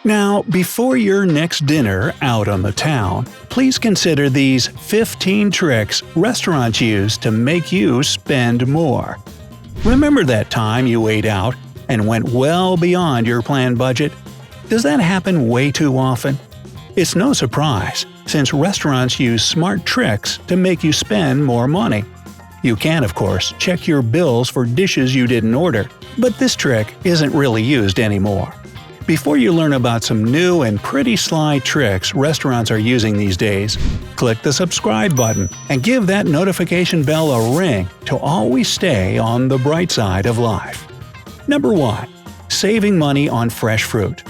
Now, before your next dinner out on the town, please consider these 15 tricks restaurants use to make you spend more. Remember that time you ate out and went well beyond your planned budget? Does that happen way too often? It's no surprise, since restaurants use smart tricks to make you spend more money. You can, of course, check your bills for dishes you didn't order, but this trick isn't really used anymore. Before you learn about some new and pretty sly tricks restaurants are using these days, click the subscribe button and give that notification bell a ring to always stay on the bright side of life. Number 1. Saving money on fresh fruit.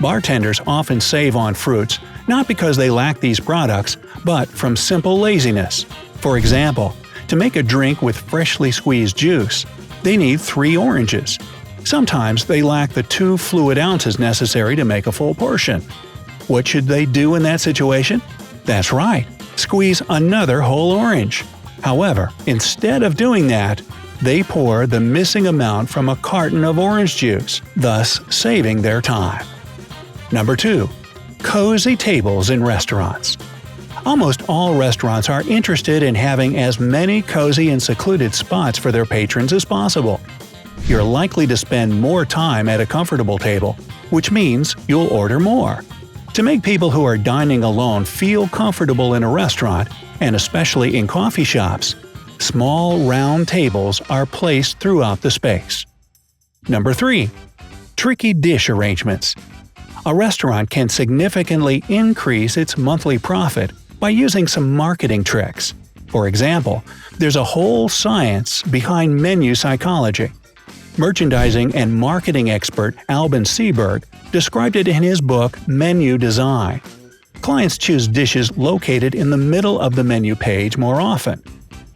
Bartenders often save on fruits, not because they lack these products, but from simple laziness. For example, to make a drink with freshly squeezed juice, they need 3 oranges. Sometimes they lack the 2 fluid ounces necessary to make a full portion. What should they do in that situation? That's right, squeeze another whole orange. However, instead of doing that, they pour the missing amount from a carton of orange juice, thus saving their time. Number 2. Cozy tables in restaurants. Almost all restaurants are interested in having as many cozy and secluded spots for their patrons as possible. You're likely to spend more time at a comfortable table, which means you'll order more. To make people who are dining alone feel comfortable in a restaurant, and especially in coffee shops, small round tables are placed throughout the space. Number 3. Tricky dish arrangements. A restaurant can significantly increase its monthly profit by using some marketing tricks. For example, there's a whole science behind menu psychology. Merchandising and marketing expert Alban Seberg described it in his book Menu Design. Clients choose dishes located in the middle of the menu page more often.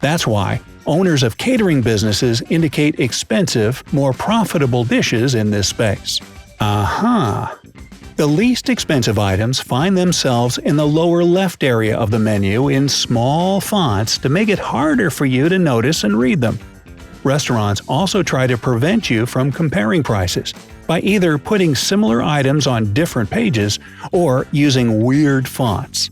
That's why owners of catering businesses indicate expensive, more profitable dishes in this space. The least expensive items find themselves in the lower left area of the menu in small fonts to make it harder for you to notice and read them. Restaurants also try to prevent you from comparing prices by either putting similar items on different pages or using weird fonts.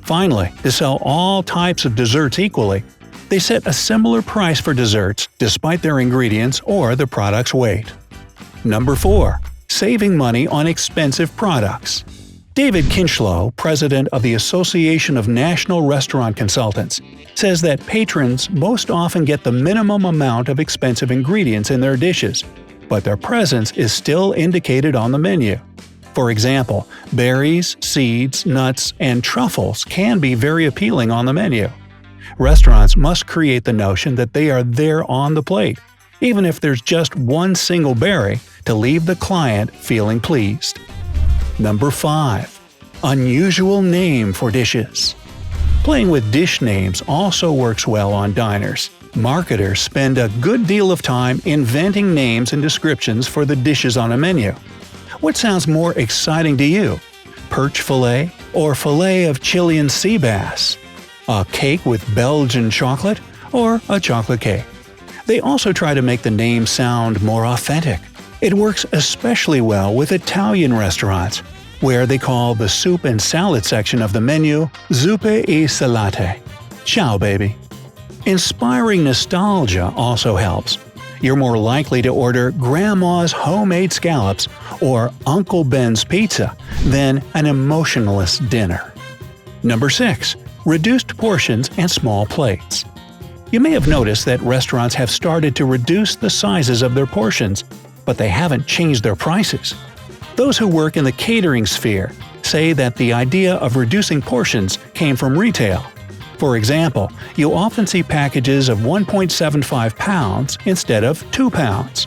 Finally, to sell all types of desserts equally, they set a similar price for desserts despite their ingredients or the product's weight. Number 4. Saving money on expensive products. David Kinchlow, president of the Association of National Restaurant Consultants, says that patrons most often get the minimum amount of expensive ingredients in their dishes, but their presence is still indicated on the menu. For example, berries, seeds, nuts, and truffles can be very appealing on the menu. Restaurants must create the notion that they are there on the plate, even if there's just one single berry, to leave the client feeling pleased. Number 5. Unusual name for dishes. Playing with dish names also works well on diners. Marketers spend a good deal of time inventing names and descriptions for the dishes on a menu. What sounds more exciting to you? Perch fillet or fillet of Chilean sea bass? A cake with Belgian chocolate or a chocolate cake? They also try to make the name sound more authentic. It works especially well with Italian restaurants, where they call the soup and salad section of the menu zuppe e salate. Ciao, baby. Inspiring nostalgia also helps. You're more likely to order Grandma's homemade scallops or Uncle Ben's pizza than an emotionless dinner. Number 6. Reduced portions and small plates. You may have noticed that restaurants have started to reduce the sizes of their portions, but they haven't changed their prices. Those who work in the catering sphere say that the idea of reducing portions came from retail. For example, you often see packages of 1.75 pounds instead of 2 pounds.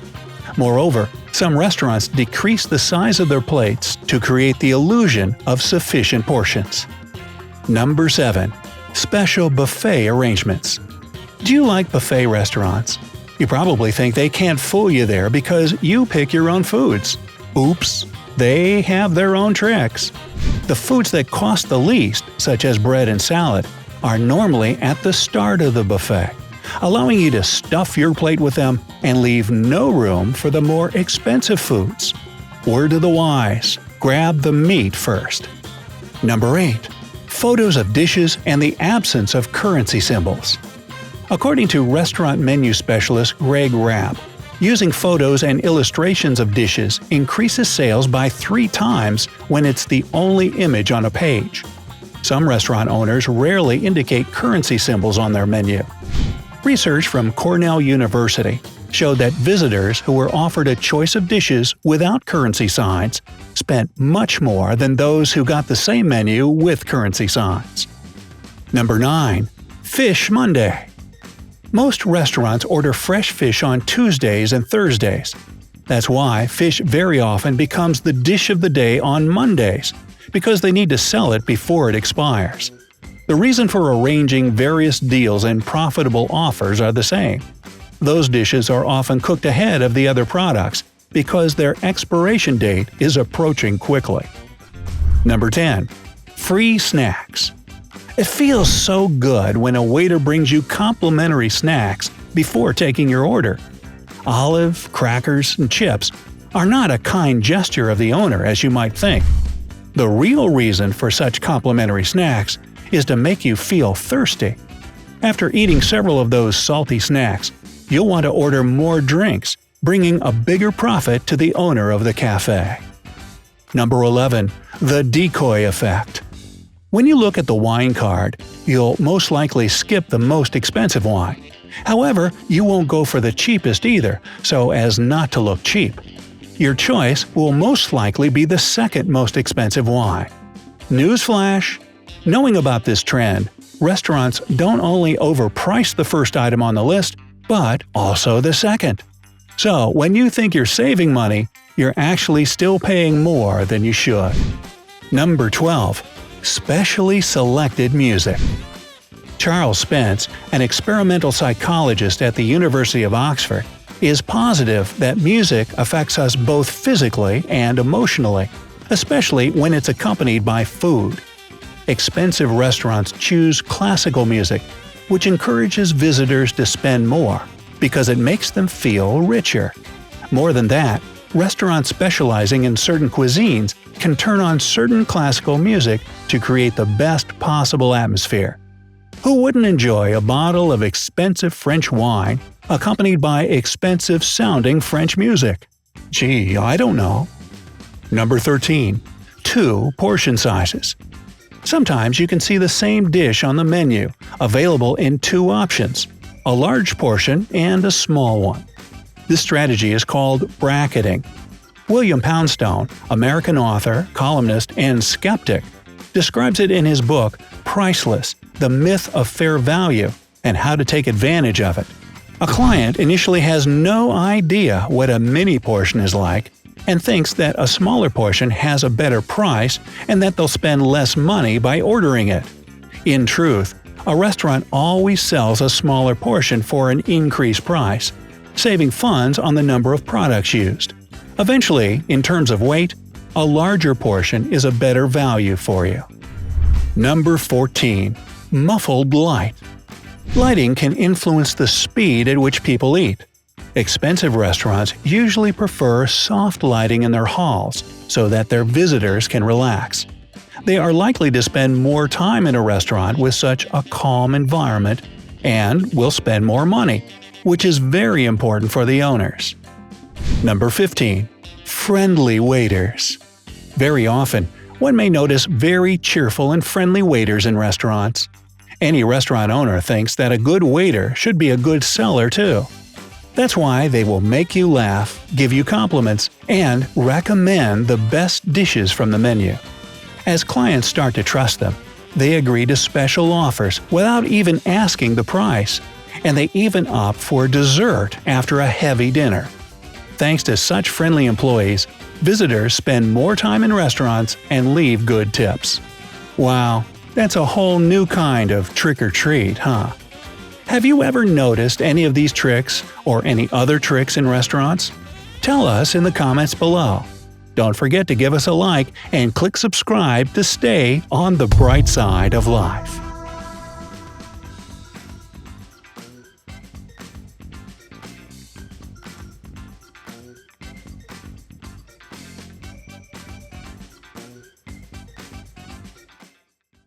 Moreover, some restaurants decrease the size of their plates to create the illusion of sufficient portions. Number 7. Special buffet arrangements. Do you like buffet restaurants? You probably think they can't fool you there because you pick your own foods. Oops, they have their own tricks. The foods that cost the least, such as bread and salad, are normally at the start of the buffet, allowing you to stuff your plate with them and leave no room for the more expensive foods. Word to the wise: grab the meat first. Number 8. Photos of dishes and the absence of currency symbols. According to restaurant menu specialist Greg Rapp, using photos and illustrations of dishes increases sales by 3 times when it's the only image on a page. Some restaurant owners rarely indicate currency symbols on their menu. Research from Cornell University showed that visitors who were offered a choice of dishes without currency signs spent much more than those who got the same menu with currency signs. Number 9. Fish Monday. Most restaurants order fresh fish on Tuesdays and Thursdays. That's why fish very often becomes the dish of the day on Mondays, because they need to sell it before it expires. The reason for arranging various deals and profitable offers are the same. Those dishes are often cooked ahead of the other products because their expiration date is approaching quickly. Number 10. Free snacks. It feels so good when a waiter brings you complimentary snacks before taking your order. Olive, crackers, and chips are not a kind gesture of the owner as you might think. The real reason for such complimentary snacks is to make you feel thirsty. After eating several of those salty snacks, you'll want to order more drinks, bringing a bigger profit to the owner of the cafe. Number 11. The decoy effect. When you look at the wine card, you'll most likely skip the most expensive wine. However, you won't go for the cheapest either, so as not to look cheap. Your choice will most likely be the second most expensive wine. Newsflash! Knowing about this trend, restaurants don't only overprice the first item on the list, but also the second. So when you think you're saving money, you're actually still paying more than you should. Number 12. Specially selected music. Charles Spence, an experimental psychologist at the University of Oxford, is positive that music affects us both physically and emotionally, especially when it's accompanied by food. Expensive restaurants choose classical music, which encourages visitors to spend more because it makes them feel richer. More than that, restaurants specializing in certain cuisines can turn on certain classical music to create the best possible atmosphere. Who wouldn't enjoy a bottle of expensive French wine accompanied by expensive-sounding French music? Gee, I don't know. Number 13. 2 portion sizes. Sometimes you can see the same dish on the menu, available in 2 options, a large portion and a small one. This strategy is called bracketing. William Poundstone, American author, columnist, and skeptic, describes it in his book Priceless: The Myth of Fair Value and How to Take Advantage of It. A client initially has no idea what a mini portion is like and thinks that a smaller portion has a better price and that they'll spend less money by ordering it. In truth, a restaurant always sells a smaller portion for an increased price, saving funds on the number of products used. Eventually, in terms of weight, a larger portion is a better value for you. Number 14. Muffled light. Lighting can influence the speed at which people eat. Expensive restaurants usually prefer soft lighting in their halls so that their visitors can relax. They are likely to spend more time in a restaurant with such a calm environment and will spend more money, which is very important for the owners. Number 15. Friendly waiters. Very often, one may notice very cheerful and friendly waiters in restaurants. Any restaurant owner thinks that a good waiter should be a good seller too. That's why they will make you laugh, give you compliments, and recommend the best dishes from the menu. As clients start to trust them, they agree to special offers without even asking the price, and they even opt for dessert after a heavy dinner. Thanks to such friendly employees, visitors spend more time in restaurants and leave good tips. Wow, that's a whole new kind of trick-or-treat, huh? Have you ever noticed any of these tricks or any other tricks in restaurants? Tell us in the comments below. Don't forget to give us a like and click subscribe to stay on the bright side of life.